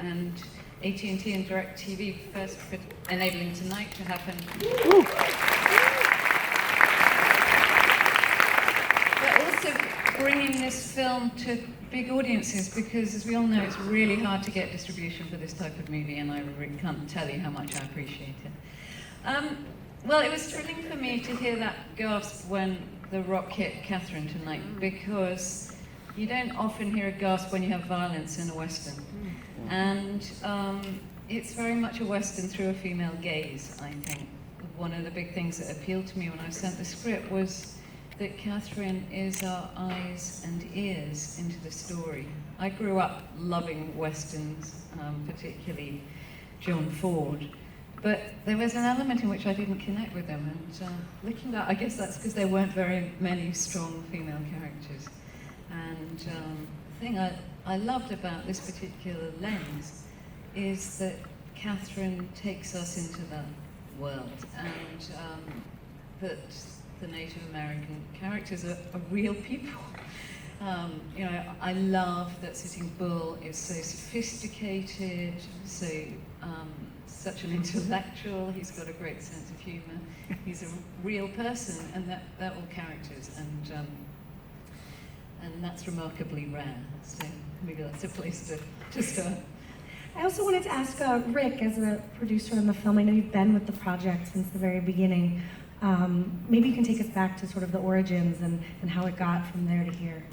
and AT&T and DirecTV first for enabling tonight to happen. But also bringing this film to big audiences, because as we all know, it's really hard to get distribution for this type of movie, and I really can't tell you how much I appreciate it. Well, it was thrilling for me to hear that gasp when the rock hit Catherine tonight, because you don't often hear a gasp when you have violence in a Western. And it's very much a Western through a female gaze, I think. One of the big things that appealed to me when I sent the script was that Catherine is our eyes and ears into the story. I grew up loving Westerns, particularly John Ford. But there was an element in which I didn't connect with them, and looking back, I guess that's because there weren't very many strong female characters. And the thing I loved about this particular lens is that Catherine takes us into that world, and that the Native American characters are real people. You know, I love that Sitting Bull is so sophisticated, so such an intellectual. He's got a great sense of humor. He's a real person, and they're all characters, and that's remarkably rare. So maybe that's a place to start. I also wanted to ask Rick, as a producer on the film, I know you've been with the project since the very beginning. Maybe you can take us back to sort of the origins and how it got from there to here.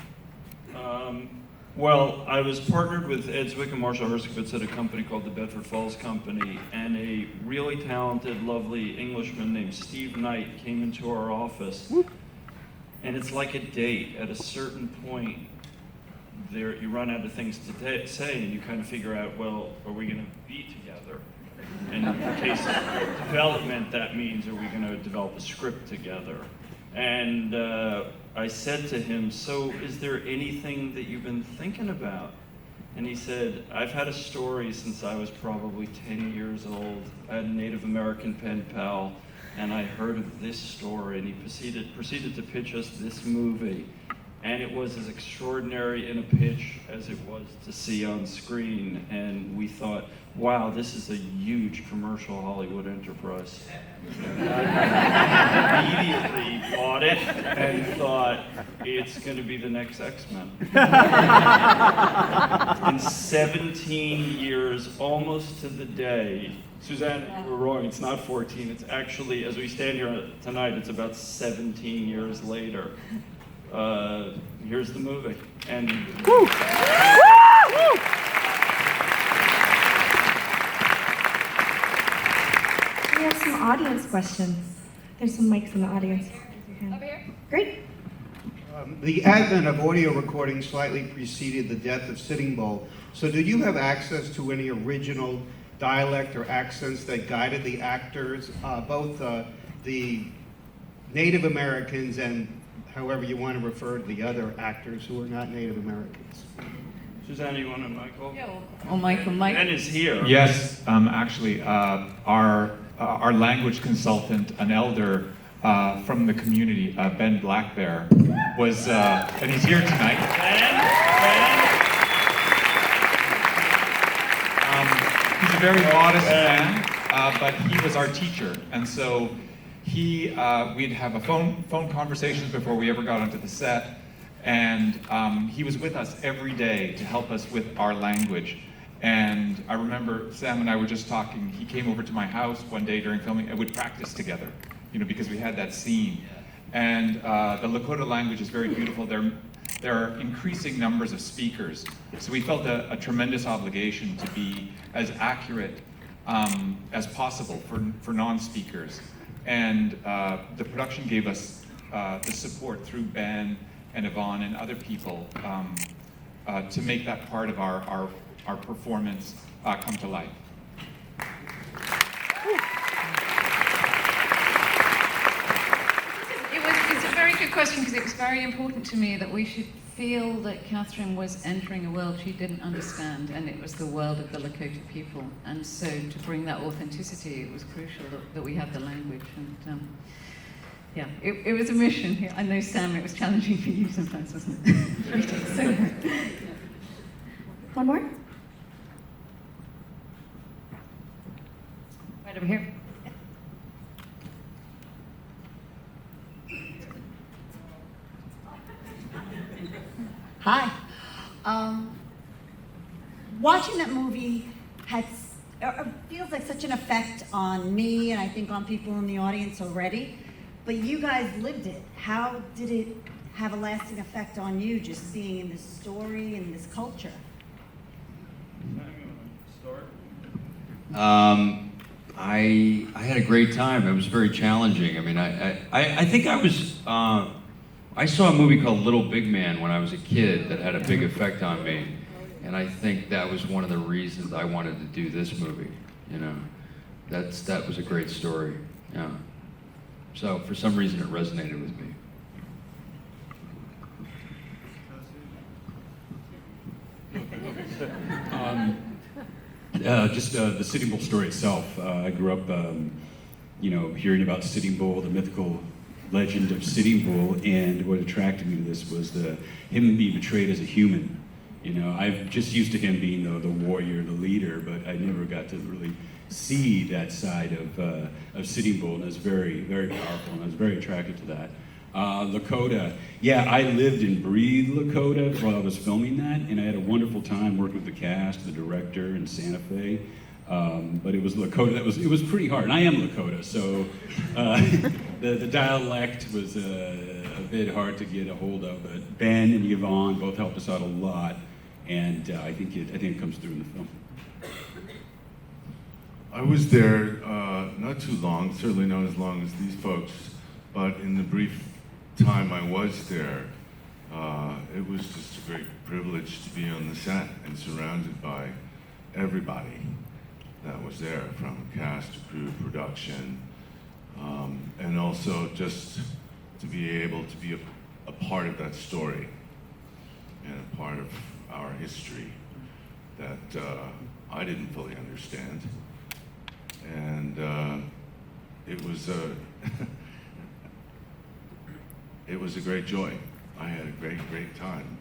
Well, I was partnered with Ed Zwick and Marshall Herskovitz at a company called the Bedford Falls Company, and a really talented, lovely Englishman named Steve Knight came into our office. And it's like a date. At a certain point, you run out of things to say, and you kind of figure out, well, are we going to be together? And in the case of development, that means, are we going to develop a script together? And I said to him, so is there anything that you've been thinking about? And he said, I've had a story since I was probably 10 years old. I had a Native American pen pal, and I heard of this story, and he proceeded to pitch us this movie. And it was as extraordinary in a pitch as it was to see on screen. And we thought, wow, this is a huge commercial Hollywood enterprise. I immediately bought it and thought, it's going to be the next X-Men. In 17 years, almost to the day, Suzanne, you were wrong, it's not 14, it's actually, as we stand here tonight, it's about 17 years later. Here's the movie. And Woo! Woo! We have some audience questions. There's some mics in the audience. Over here. Great. The advent of audio recording slightly preceded the death of Sitting Bull. So do you have access to any original dialect or accents that guided the actors, both the Native Americans and however you want to refer to the other actors who are not Native Americans? Suzanne, you want to Michael? Yeah, or Michael. Ben is here. Yes, actually, our language consultant, an elder from the community, Ben Blackbear, was, and he's here tonight. He's a very modest man, but he was our teacher, and so we'd have a phone conversations before we ever got onto the set, and he was with us every day to help us with our language. And I remember Sam and I were just talking. He came over to my house one day during filming and would practice together, you know, because we had that scene. And the Lakota language is very beautiful. There are increasing numbers of speakers, so we felt a tremendous obligation to be as accurate as possible for non-speakers. And the production gave us the support through Ben and Yvonne and other people to make that part of our performance come to life. It's a very good question, because it was very important to me that we should feel that Catherine was entering a world she didn't understand, and it was the world of the Lakota people. And so to bring that authenticity, it was crucial that we had the language. And yeah, it was a mission. I know, Sam, it was challenging for you sometimes, wasn't it? One more? Right over here. Hi. Watching that movie feels like such an effect on me, and I think on people in the audience already. But you guys lived it. How did it have a lasting effect on you, just being in this story and this culture? I had a great time. It was very challenging. I mean, I think I was. I saw a movie called Little Big Man when I was a kid that had a big effect on me, and I think that was one of the reasons I wanted to do this movie. You know, that was a great story. Yeah. So for some reason, it resonated with me. Just the Sitting Bull story itself. I grew up, hearing about Sitting Bull, the mythical legend of Sitting Bull, and what attracted me to this was him being portrayed as a human. You know, I'm just used to him being the warrior, the leader, but I never got to really see that side of Sitting Bull, and it was very, very powerful, and I was very attracted to that. Lakota, yeah, I lived and breathed Lakota while I was filming that, and I had a wonderful time working with the cast, the director, in Santa Fe. But it was Lakota. It was pretty hard, and I am Lakota, so the dialect was a bit hard to get a hold of. But Ben and Yvonne both helped us out a lot, and I think it comes through in the film. I was there not too long, certainly not as long as these folks, but in the brief time I was there, it was just a great privilege to be on the set and surrounded by everybody that was there, from cast to crew, production, and also just to be able to be a part of that story and a part of our history that I didn't fully understand. And it was it was a great joy. I had a great time.